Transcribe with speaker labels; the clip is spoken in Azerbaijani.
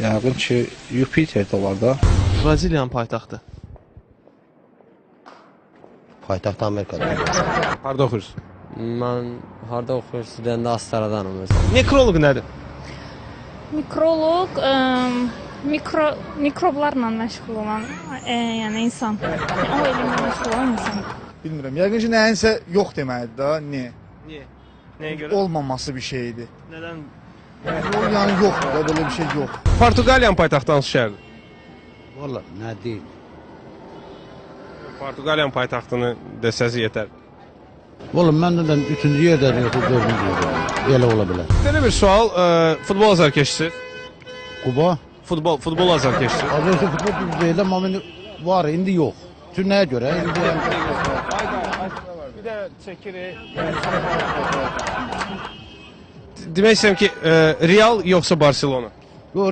Speaker 1: Yəqin ki, Jupiter də olar da.
Speaker 2: Braziliyanın paytaxtı.
Speaker 3: Paytaxt Amerikada.
Speaker 2: Harda oxuyursunuz?
Speaker 4: Mən harda oxuyursunuz deyəndə Astaradanım özüm.
Speaker 2: Nekroloq nədir?
Speaker 5: Mikroloq mikroblarla məşğul olan yəni insan. O elmlə məşğul olan insan.
Speaker 6: Bilmirəm. Yəqin ki, nəyinsə yox deməlidir da. Niyə?
Speaker 2: Niyə? Nəyə görə?
Speaker 6: Olmaması bir şeydir.
Speaker 2: Nədən?
Speaker 6: Yəni yoxdur da, belə bir şey yox.
Speaker 2: Portuqaliyanın paytaxtı hansı şəhərdir?
Speaker 3: Valla nə deyil.
Speaker 2: Portuqaliyanın paytaxtını desəz yetər.
Speaker 3: Valla məndə də 3-cü yerdə yoxsa 4-cü yerdə. Belə ola bilər.
Speaker 2: Belə bir sual, futbol azarkeşsiz.
Speaker 3: Kuba,
Speaker 2: Futbol azarkeşsiz.
Speaker 3: Azərbaycan futbol düzeyində mamini var, indi yox. Çünki nəyə görə? İndi
Speaker 2: Bir də çəkirik. Demək istəyirəm ki, Real yoxsa Barcelona?
Speaker 3: yox,